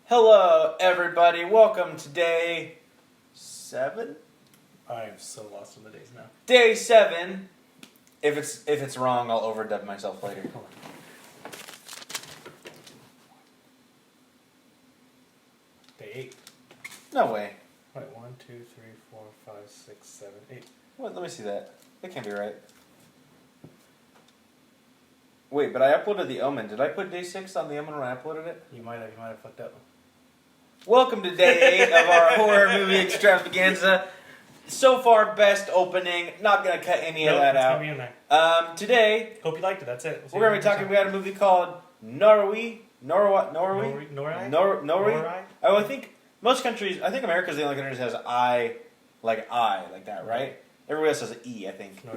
Hello, everybody. Welcome to day 7. I am so lost in the days now. Day 7. If it's wrong, I'll overdub myself later. Day 8. No way. Wait, 1, 2, 3, 4, 5, 6, 7, 8. What? Let me see that. That can't be right. Wait, but I uploaded the Omen. Did I put day 6 on the Omen when I uploaded it? You might have fucked up. Welcome to day 8 of our horror movie extravaganza. So far, best opening. Not gonna cut any of that it's out. gonna be in there. Today Hope you liked it. That's it. we're gonna be talking about a movie called Noroi. Noroi? Oh, I think most countries. I think America's the only country that has I like that, right? Everybody else has an E, I think.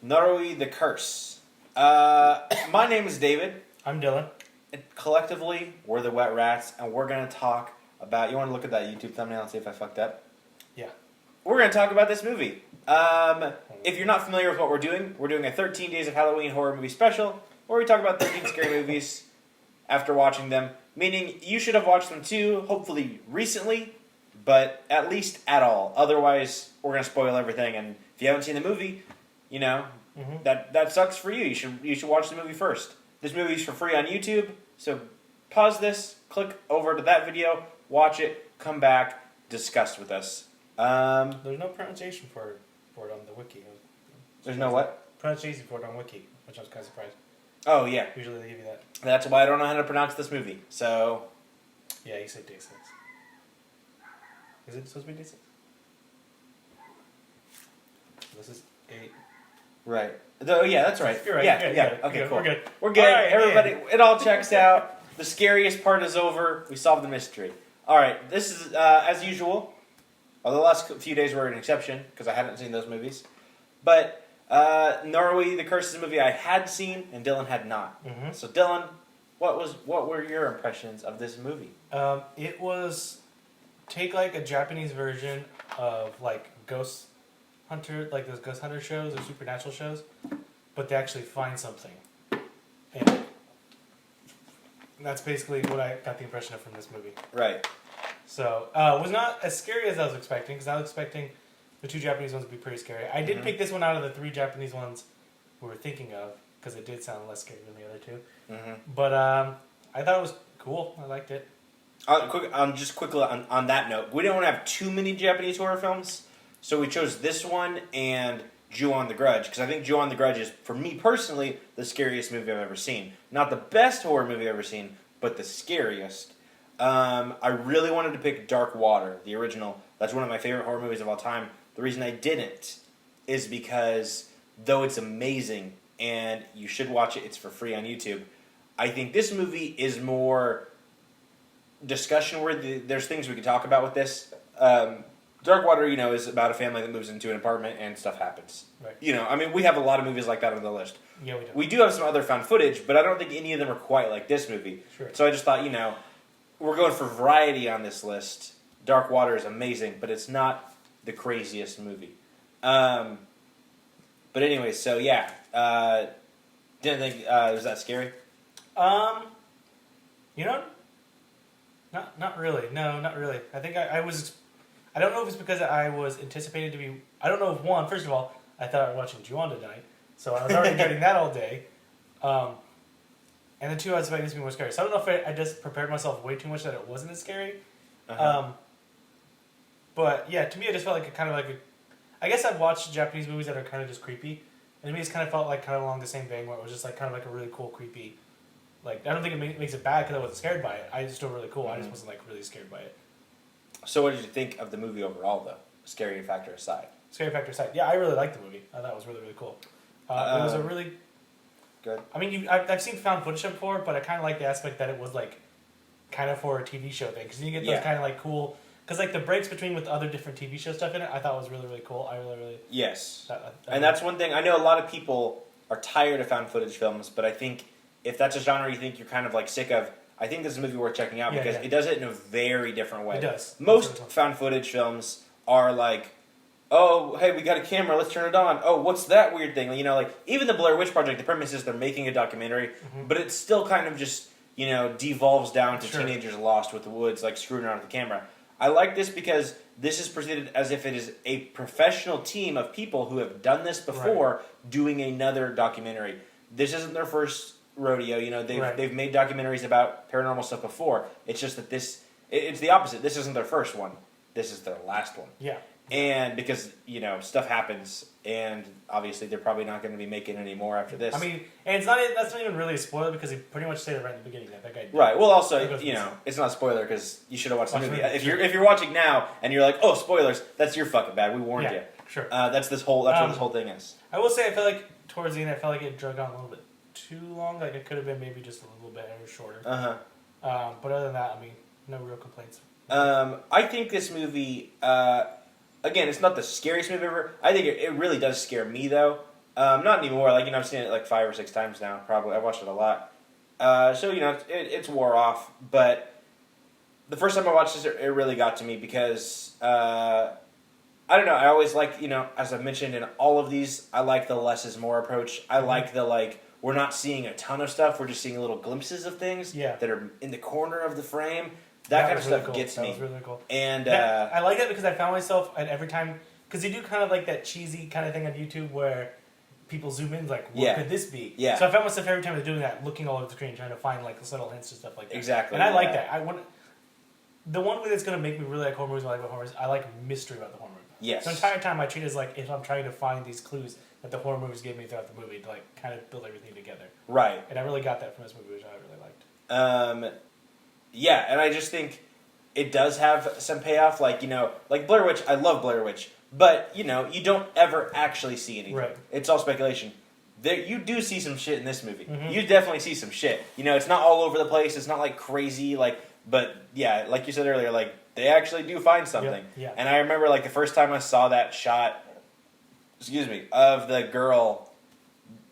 Noroi, the Curse. My name is David. I'm Dylan. And collectively, we're the Wet Rats, and we're gonna talk about. You want to look at that YouTube thumbnail and see if I fucked up? Yeah. We're gonna talk about this movie. If you're not familiar with what we're doing a 13 Days of Halloween horror movie special, where we talk about 13 scary movies after watching them. Meaning, you should have watched them too, hopefully recently, but at least at all. Otherwise, we're gonna spoil everything. And if you haven't seen the movie, you know that sucks for you. You should watch the movie first. This movie's for free on YouTube, so pause this, click over to that video, watch it, come back, discuss with us. There's no pronunciation for it on the wiki. There's no what? Pronunciation for it on wiki, which I was kind of surprised. Oh, yeah. Usually they give you that. That's why I don't know how to pronounce this movie, so... Yeah, you said day 6. Is it supposed to be day 6? This is 8. Right. Oh, yeah, that's right. You're right. Yeah. Okay, cool. We're good. We're good. All right, Everybody, yeah. It all checks out. The scariest part is over. We solved the mystery. All right, this is, as usual, although the last few days were an exception, because I hadn't seen those movies, but Noroi, The Curse is a movie I had seen, and Dylan had not. Mm-hmm. So, Dylan, what were your impressions of this movie? It was, take like a Japanese version of like Ghost Hunter, like those Ghost Hunter shows or supernatural shows, but they actually find something. And that's basically what I got the impression of from this movie. Right. So, it was not as scary as I was expecting, because I was expecting the 2 Japanese ones to be pretty scary. I did pick this one out of the 3 Japanese ones we were thinking of, because it did sound less scary than the other 2. Mm-hmm. But I thought it was cool. I liked it. Just quickly on that note, we didn't want to have too many Japanese horror films, so we chose this one and Ju-On the Grudge, because I think Ju-On the Grudge is, for me personally, the scariest movie I've ever seen. Not the best horror movie I've ever seen, but the scariest. I really wanted to pick Dark Water, the original. That's one of my favorite horror movies of all time. The reason I didn't is because, though it's amazing, and you should watch it, it's for free on YouTube, I think this movie is more discussion worthy. There's things we could talk about with this. Dark Water, is about a family that moves into an apartment and stuff happens. Right. We have a lot of movies like that on the list. Yeah, we do. We do have some other found footage, but I don't think any of them are quite like this movie. Sure. So I just thought, we're going for variety on this list. Dark Water is amazing, but it's not the craziest movie. But anyway, so yeah. Didn't think was that scary? Not really. No, not really. I think I was. I don't know if it's because I was anticipating to be. I don't know if one. First of all, I thought I was watching Ju-On tonight, so I was already dreading that all day. And the 2, I was expecting this to be more scary. So I don't know if I just prepared myself way too much that it wasn't as scary. Uh-huh. But yeah, to me, it just felt like I guess I've watched Japanese movies that are kind of just creepy, and to me, it's kind of felt like kind of along the same vein where it was just like kind of like a really cool, creepy. Like, I don't think it makes it bad because I wasn't scared by it. It's still really cool. Mm-hmm. I just wasn't like really scared by it. So what did you think of the movie overall, though? Scary factor aside. Scary factor aside, yeah, I really liked the movie. I thought it was really, really cool. It was a really good. I mean, I've seen found footage before, but I kind of like the aspect that it was like kind of for a TV show thing, because you get those kind of like cool, because like the breaks between with other different TV show stuff in it, I thought was really, really cool. I really yes, and that's one thing. I know a lot of people are tired of found footage films, but I think if that's a genre you think you're kind of like sick of, I think this is a movie worth checking out because it does it in a very different way. It does. Most found footage films are like, oh, hey, we got a camera, let's turn it on. Oh, what's that weird thing? Like even the Blair Witch Project, the premise is they're making a documentary, but it's still kind of just devolves down to Sure. teenagers lost with the woods, like screwing around with the camera. I like this because this is presented as if it is a professional team of people who have done this before doing another documentary. This isn't their first rodeo. They've made documentaries about paranormal stuff before. It's just that it's the opposite. This isn't their first one. This is their last one. Yeah. And because, stuff happens, and obviously they're probably not going to be making any more after this. I mean, and that's not even really a spoiler because he pretty much said it right in the beginning that guy. Right. Well, also, it's not a spoiler because you should have watched the movie. If you're watching now and you're like, oh, spoilers, that's your fucking bad. We warned you. Sure. That's what this whole thing is. I will say, I feel like towards the end, I felt like it drug on a little bit too long. Like it could have been maybe just a little bit shorter. But other than that, I mean, no real complaints. I think this movie. Again, it's not the scariest movie ever. I think it really does scare me, though. Not anymore. I've seen it like 5 or 6 times now, probably. I've watched it a lot. So, it's wore off. But the first time I watched this, it really got to me because, I don't know, I always like, as I mentioned in all of these, I like the less is more approach. I like the, we're not seeing a ton of stuff. We're just seeing little glimpses of things that are in the corner of the frame. That kind of stuff gets me. That was really cool. And I like that because I found myself at every time, because you do kind of like that cheesy kind of thing on YouTube where people zoom in, like, what could this be? Yeah. So I found myself every time I was doing that, looking all over the screen, trying to find like subtle hints and stuff like that. Exactly. And I like that. The one way that's going to make me really like horror movies, I like mystery about the horror movie. Yes. So the entire time I treat it as like if I'm trying to find these clues that the horror movies give me throughout the movie to like kind of build everything together. Right. And I really got that from this movie, which I really liked. Yeah, and I just think it does have some payoff, like Blair Witch. I love Blair Witch, but you don't ever actually see anything. Right. It's all speculation. You do see some shit in this movie. Mm-hmm. You definitely see some shit. It's not all over the place. It's not like crazy, but yeah, like you said earlier, they actually do find something. Yep. Yeah. And I remember the first time I saw that shot, of the girl,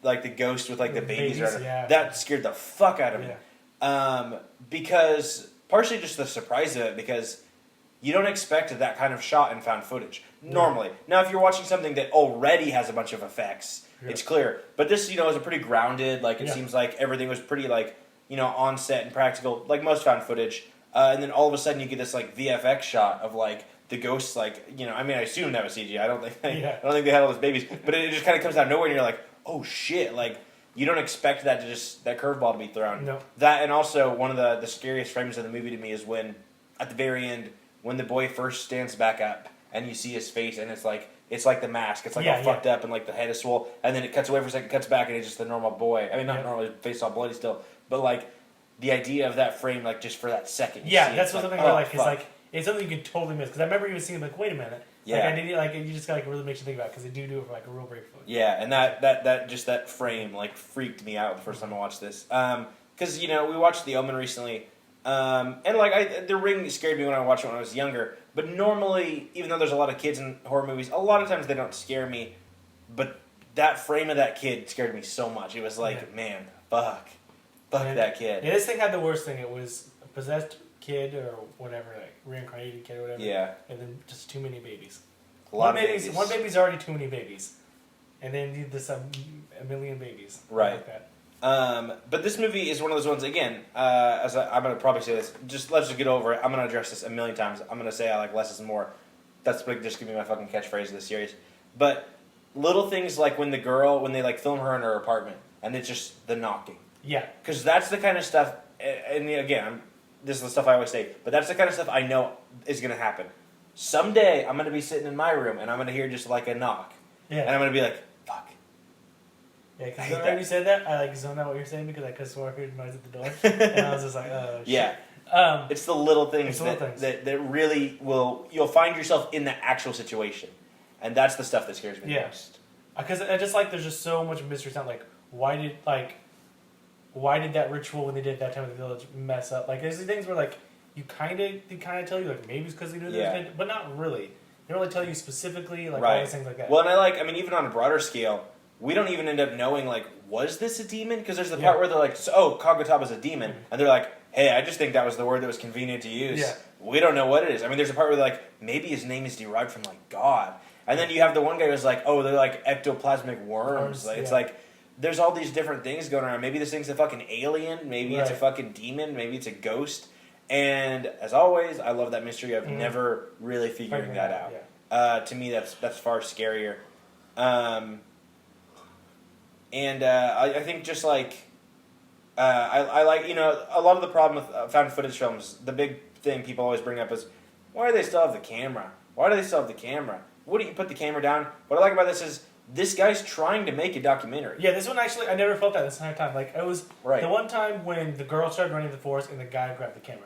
the ghost with the babies, that scared the fuck out of me. Because partially just the surprise of it, because you don't expect that kind of shot in found footage normally. Now, if you're watching something that already has a bunch of effects, it's clear. But this, is a pretty grounded. It seems like everything was pretty on set and practical, like most found footage. And then all of a sudden, you get this VFX shot of the ghosts. I assume that was CGI. I don't think they had all those babies. But it just kind of comes out of nowhere, and you're like, oh shit! You don't expect that that curveball to be thrown. No. That, and also one of the scariest frames of the movie to me is when, at the very end, when the boy first stands back up and you see his face and it's like the mask. It's all fucked up and the head is swole, and then it cuts away for a second, cuts back, and it's just the normal boy. I mean, not normal, his face all bloody still, but the idea of that frame, just for that second. Yeah, that's something I like. It's something you can totally miss because I remember even seeing wait a minute. Yeah. You just got really makes you think about it because they do it for a real break. Yeah, and that frame freaked me out the first time I watched this. Because we watched The Omen recently, and The Ring scared me when I watched it when I was younger. But normally, even though there's a lot of kids in horror movies, a lot of times they don't scare me. But that frame of that kid scared me so much. It was man, fuck that kid. Yeah, this thing had the worst thing. It was a possessed kid or whatever, reincarnated kid or whatever. Yeah. And then just too many babies. A lot of babies. One baby's already too many babies. And then you need this a million babies. Right. Like that. But this movie is one of those ones, again, as I'm going to probably say this, let's just get over it. I'm going to address this a million times. I'm going to say I like less is more. That's just going to be my fucking catchphrase of this series. But little things like when they film her in her apartment, and it's just the knocking. Yeah. Because that's the kind of stuff, and again, this is the stuff I always say, but that's the kind of stuff I know is going to happen. Someday, I'm going to be sitting in my room, and I'm going to hear just a knock. Yeah. And I'm going to be like, fuck. Yeah, because when you said that, I zoned out what you're saying because I could swear I heard noise at the door. And I was just like, oh, shit. Yeah. It's the little things that really you'll find yourself in the actual situation. And that's the stuff that scares me the most. Because I just there's just so much mystery sound. Why did that ritual when they did that time of the village mess up? There's these things where they kind of tell you maybe it's because they knew this, but not really. They don't really tell you specifically all these things like that. Well, and even on a broader scale, we don't even end up knowing was this a demon? Because there's the part where they're like, Kagutaba's a demon, and they're like, hey, I just think that was the word that was convenient to use. Yeah. We don't know what it is. I mean, there's a part where they're like, maybe his name is derived from God, and then you have the one guy who's like, oh, they're ectoplasmic worms. It's there's all these different things going around. Maybe this thing's a fucking alien. Maybe it's a Right. fucking demon. Maybe it's a ghost. And as always, I love that mystery of never really figuring that out. Yeah. To me, that's far scarier. I think just like I like, you know, a lot of the problem with found footage films. The big thing people always bring up is, why do they still have the camera? Why do they still have the camera? What do you put the camera down? What I like about this is this guy's trying to make a documentary. Yeah, this one actually, I never felt that this entire time. Like, it was Right. the one time when the girl started running the forest and the guy grabbed the camera.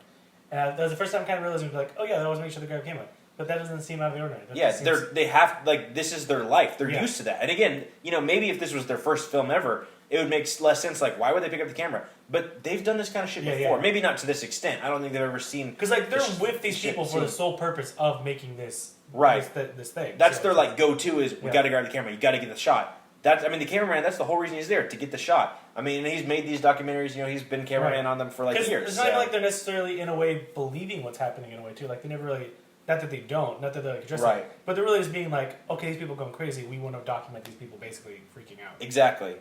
And that was the first time I kind of realized, like, oh yeah, they always make sure they grab the camera. But that doesn't seem out of the ordinary. That Yeah, just seems- they have, like, this is their life. They're Yeah. used to that. And again, you know, maybe if this was their first film ever, it would make less sense. Like, why would they pick up the camera? But they've done this kind of shit Yeah, before. yeah. Maybe not to this extent. I don't think they've ever seen. Because like they're this with these shit people for the scene. sole purpose of making this Right. this thing. That's So their it's like go-to is we Yeah. got to grab the camera. You got to get the shot. That's, I mean, the cameraman. That's the whole reason he's there, to get the shot. I mean, he's made these documentaries. You know, he's been cameraman on them for like years. It's not so. even like they're necessarily in a way believing what's happening in a way too. Like they never really, not that they don't, not that they're like addressing Right. it, but they're really just being like, okay, these people are going crazy. We want to document these people basically freaking out. Exactly.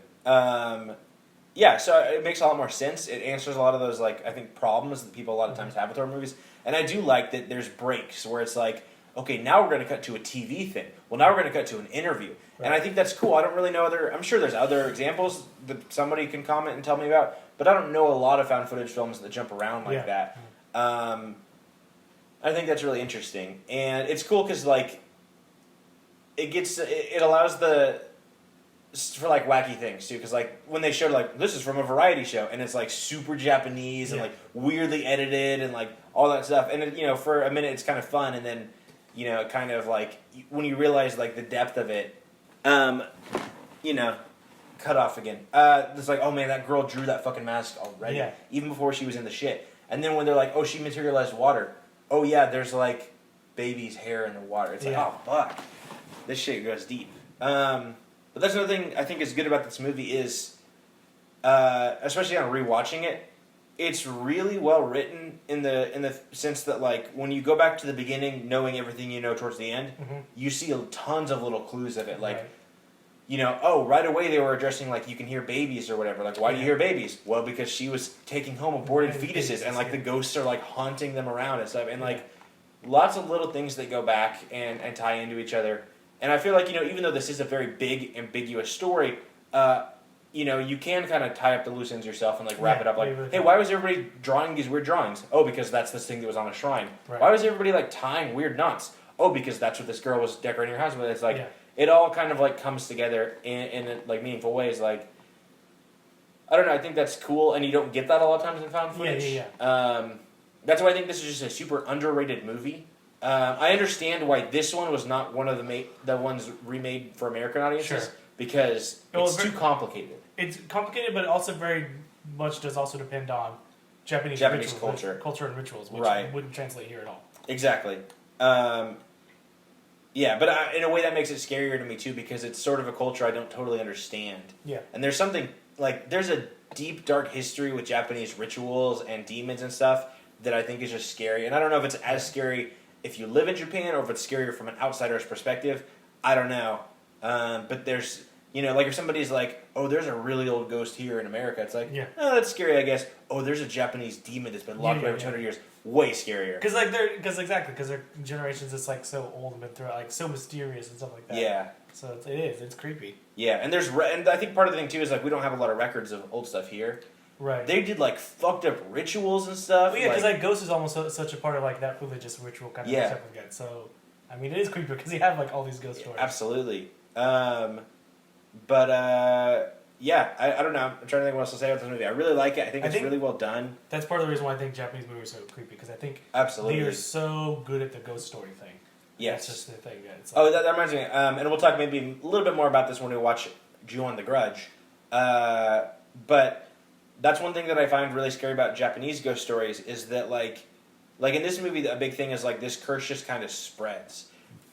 Yeah, so it makes a lot more sense. It answers a lot of those, like, I think, problems that people a lot of times have with horror movies. And I do like that there's breaks where it's like, okay, now we're going to cut to a TV thing. Well, now we're going to cut to an interview. And I think that's cool. I don't really know I'm sure there's other examples that somebody can comment and tell me about, but I don't know a lot of found footage films that jump around like that. I think that's really interesting. And it's cool because, like, it allows for like wacky things too, because like when they showed like this is from a variety show and it's like super Japanese and like weirdly edited and like all that stuff, and you know, for a minute it's kind of fun, and then you know, kind of like when you realize like the depth of it, you know, cut off again. It's like, oh man, that girl drew that fucking mask already, even before she was in the shit. And then when they're like, oh, she materialized water. Oh yeah, there's like baby's hair in the water. It's like, oh fuck, this shit goes deep. But that's another thing I think is good about this movie is, especially on rewatching it, it's really well written in the sense that like when you go back to the beginning, knowing everything you know towards the end, you see tons of little clues of it. Like, you know, oh, right away they were addressing like you can hear babies or whatever. Like, why do you hear babies? Well, because she was taking home aborted fetuses, and like the ghosts are like haunting them around and stuff, and like lots of little things that go back and tie into each other. And I feel like, you know, even though this is a very big, ambiguous story, you know, you can kind of tie up the loose ends yourself and like wrap it up. Like, hey, why was everybody drawing these weird drawings? Oh, because that's this thing that was on a shrine. Right. Why was everybody like tying weird knots? Oh, because that's what this girl was decorating her house with. It's like it all kind of like comes together in like meaningful ways. Like, I don't know. I think that's cool, and you don't get that a lot of times in found footage. That's why I think this is just a super underrated movie. I understand why this one was not one of the ones remade for American audiences because it's too complicated. It's complicated, but it also very much does also depend on Japanese rituals, culture and rituals, which wouldn't translate here at all. Exactly. Yeah, but in a way that makes it scarier to me too because it's sort of a culture I don't totally understand. Yeah. And there's something like there's a deep dark history with Japanese rituals and demons and stuff that I think is just scary. And I don't know if it's as scary if you live in Japan or if it's scarier from an outsider's perspective. I don't know. But there's, you know, like if somebody's like, oh, there's a really old ghost here in America, it's like, oh, that's scary, I guess. Oh, there's a Japanese demon that's been locked away for 200 years. Way scarier. Because their generations is like so old and been through like so mysterious and stuff like that. Yeah. So it's creepy. Yeah, and and I think part of the thing too is like we don't have a lot of records of old stuff here. Right. They did like fucked up rituals and stuff. Well, yeah, because like Ghost is almost such a part of like that religious ritual kind of stuff we get. So, I mean, it is creepy because you have like all these ghost stories. Absolutely. I don't know. I'm trying to think what else to say about this movie. I really like it. I think it's really well done. That's part of the reason why I think Japanese movies are so creepy because I think absolutely they are so good at the ghost story thing. Yes. That's just the thing. Yeah, it's like, that reminds me. And we'll talk maybe a little bit more about this when we watch Ju-on the Grudge. But that's one thing that I find really scary about Japanese ghost stories is that like in this movie, a big thing is like this curse just kind of spreads.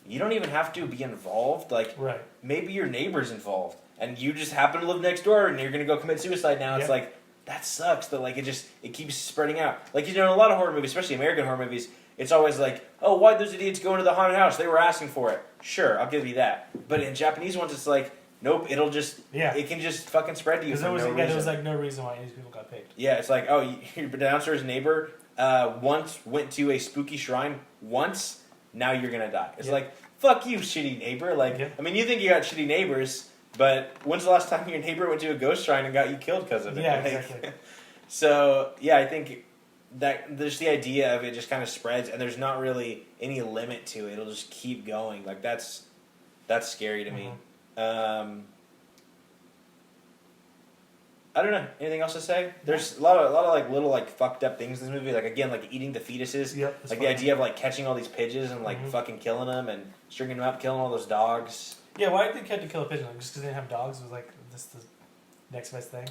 You don't even have to be involved. Like maybe your neighbor's involved, and you just happen to live next door, and you're gonna go commit suicide now. It's like that sucks. That like it keeps spreading out. Like, you know, in a lot of horror movies, especially American horror movies, it's always like, oh, why'd those idiots go into the haunted house? They were asking for it. Sure, I'll give you that. But in Japanese ones, it's like Nope, it'll just Yeah. it can just fucking spread to you Because for no reason. there was like no reason why these people got picked. Yeah, it's like, oh, your downstairs neighbor once went to a spooky shrine once, now you're gonna die. It's like, fuck you, shitty neighbor. Like, I mean, you think you got shitty neighbors, but when's the last time your neighbor went to a ghost shrine and got you killed because of it? Yeah, Like, exactly. So, yeah, I think that there's the idea of it just kind of spreads, and there's not really any limit to it. It'll just keep going. Like, that's scary to me. I don't know. Anything else to say? There's a lot of like little like fucked up things in this movie. Like again, like eating the fetuses. Yep, like the idea of like catching all these pigeons and like fucking killing them and stringing them up, killing all those dogs. Yeah, why did they have to kill a pigeon? Like, just because they didn't have dogs was like this the next best thing?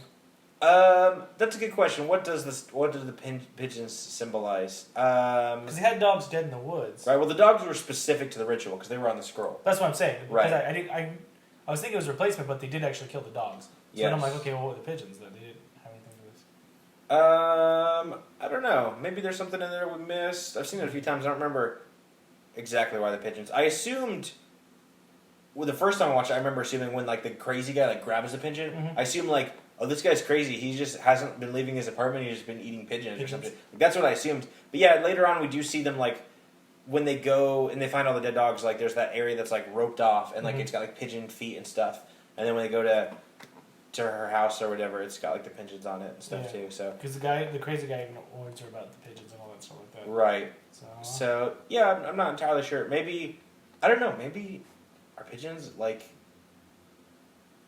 That's a good question. What does the pigeons symbolize? Because they had dogs dead in the woods. Right. Well, the dogs were specific to the ritual because they were on the scroll. That's what I'm saying. Right. Because I was thinking it was a replacement, but they did actually kill the dogs. So then I'm like, okay, well, what were the pigeons? Then they didn't have anything to do with this. I don't know. Maybe there's something in there we missed. I've seen it a few times. I don't remember exactly why the pigeons. I assumed. Well, the first time I watched it, I remember assuming when like the crazy guy like grabs the pigeon. I assumed like, oh, this guy's crazy. He just hasn't been leaving his apartment. He's just been eating pigeons or something. Like, that's what I assumed. But yeah, later on we do see them like when they go and they find all the dead dogs. Like there's that area that's like roped off and like it's got like pigeon feet and stuff. And then when they go to her house or whatever, it's got like the pigeons on it and stuff too. So because the crazy guy even warns her about the pigeons and all that stuff like that. Right. So yeah, I'm not entirely sure. Maybe I don't know. Maybe are pigeons like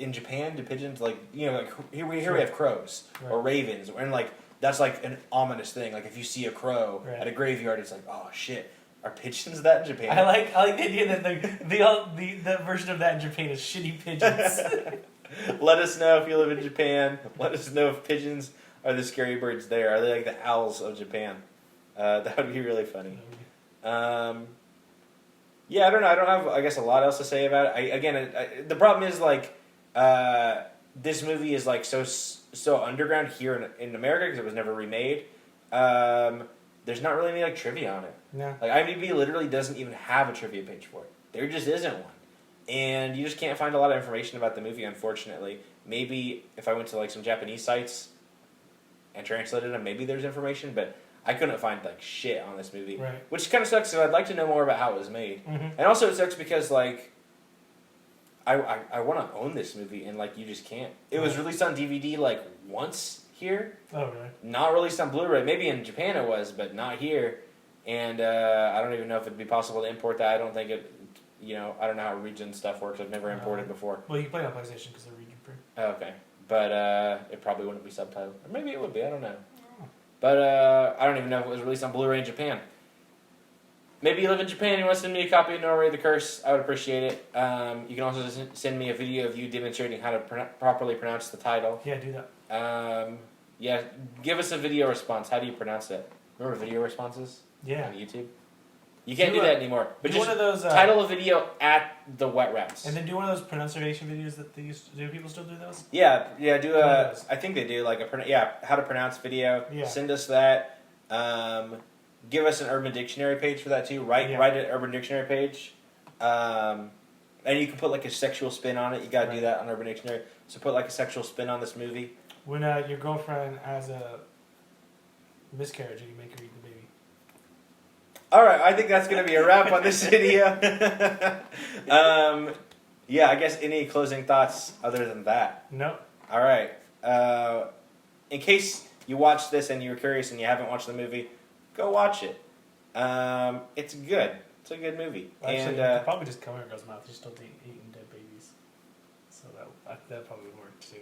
in Japan? Do pigeons like like here we have crows or ravens and like that's like an ominous thing. Like if you see a crow at a graveyard, it's like oh shit. Are pigeons that in Japan? I like the idea that the version of that in Japan is shitty pigeons. Let us know if you live in Japan. Let us know if pigeons are the scary birds there. Are they like the owls of Japan? That would be really funny. Yeah, I don't know. I don't have, I guess, a lot else to say about it. The problem is like this movie is like so underground here in America because it was never remade. There's not really any like trivia on it. No. Like IMDb literally doesn't even have a trivia page for it. There just isn't one. And you just can't find a lot of information about the movie, unfortunately. Maybe if I went to like some Japanese sites and translated them, maybe there's information, but I couldn't find like shit on this movie. Right. Which kind of sucks, because I'd like to know more about how it was made. And also it sucks because like I want to own this movie and like you just can't. It was released on DVD like once here. Oh really? Not released on Blu-ray. Maybe in Japan it was, but not here. And I don't even know if it'd be possible to import that. I don't think it. I don't know how region stuff works. I've never imported before. Well, you can play it on PlayStation because they're region free. Oh, okay, but it probably wouldn't be subtitled. Or maybe it would be. I don't know. But I don't even know if it was released on Blu-ray in Japan. Maybe you live in Japan and you want to send me a copy of Noroi the Curse. I would appreciate it. You can also send me a video of you demonstrating how to properly pronounce the title. Yeah, do that. Yeah, give us a video response. How do you pronounce it? Remember video responses? Yeah. On YouTube? You can't do that anymore. But do just one of those, title a video at the Wet Rats. And then do one of those pronunciation videos that they used to do. People still do those? Yeah, do a... I think they do, like how to pronounce video. Yeah. Send us that. Give us an Urban Dictionary page for that too. Write an Urban Dictionary page. And you can put like a sexual spin on it. You gotta do that on Urban Dictionary. So put like a sexual spin on this movie. When your girlfriend has a miscarriage and you make her eat the baby. Alright, I think that's going to be a wrap on this video. Yeah, I guess any closing thoughts other than that? No. Alright. In case you watched this and you were curious and you haven't watched the movie, go watch it. It's good. It's a good movie. Actually, and you could probably just cover a girl's mouth. You're still eating dead babies. So that probably would work too.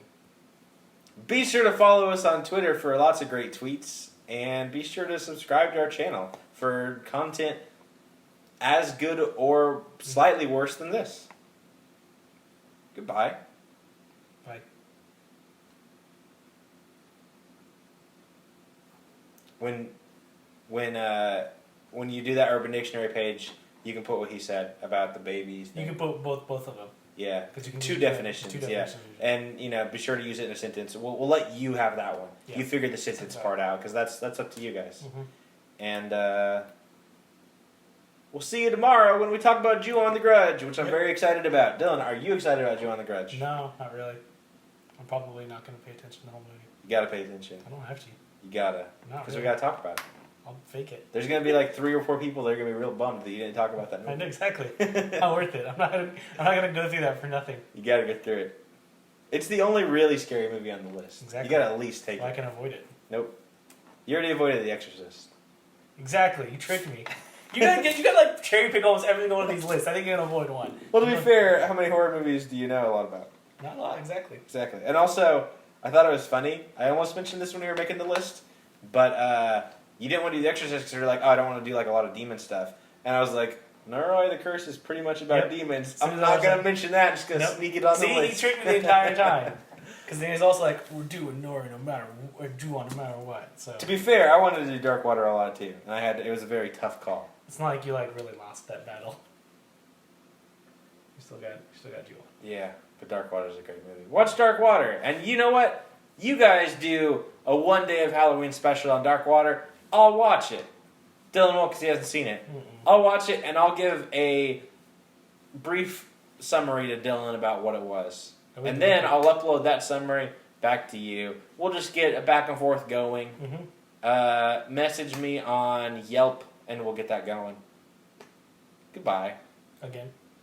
Be sure to follow us on Twitter for lots of great tweets. And be sure to subscribe to our channel for content as good or slightly worse than this. Goodbye. Bye. When you do that Urban Dictionary page, you can put what he said about the babies thing. You can put both of them. Yeah, You can two use definitions. two Yeah, definitions. and be sure to use it in a sentence. We'll let you have that one. Yeah. You figure the sentence part out because that's up to you guys. And we'll see you tomorrow when we talk about Jew on the Grudge, which I'm very excited about. Dylan, are you excited about Jew on the Grudge? No, not really. I'm probably not going to pay attention to the whole movie. You gotta pay attention. I don't have to. You gotta. Not Because really. we gotta talk about it. I'll fake it. There's gonna be like 3 or 4 people that are gonna be real bummed that you didn't talk about that I movie. know exactly. Not worth it. I'm not gonna go through that for nothing. You gotta get through it. It's the only really scary movie on the list. Exactly. You gotta at least take So I it. can avoid it. Nope. You already avoided The Exorcist. Exactly. You tricked me. You gotta like cherry pick almost everything on one of these lists. I think you're gonna avoid one. Well, to be fair, how many horror movies do you know a lot about? Not a lot, exactly. Exactly. And also, I thought it was funny. I almost mentioned this when we were making the list, but you didn't want to do The Exorcist because you were like, oh, I don't want to do like a lot of demon stuff. And I was like, Noroi the Curse is pretty much about Yep. demons. Soon I'm as not I was going to like- mention that. I'm just going to Nope. sneak it on See, the he list. tricked me the entire time. Because then he's also like, we're doing Nori no matter or do on no matter what. So To be fair, I wanted to do Dark Water a lot too, and it was a very tough call. it's not like you like really lost that battle. You still got Jewel. Yeah, but Dark Water is a great movie. Watch Dark Water, and you know what? You guys do a 1 day of Halloween special on Dark Water. I'll watch it. Dylan won't because he hasn't seen it. Mm-mm. I'll watch it and I'll give a brief summary to Dylan about what it was. And then I'll upload that summary back to you. We'll just get a back and forth going. Mm-hmm. Message me on Yelp and we'll get that going. Goodbye. Again.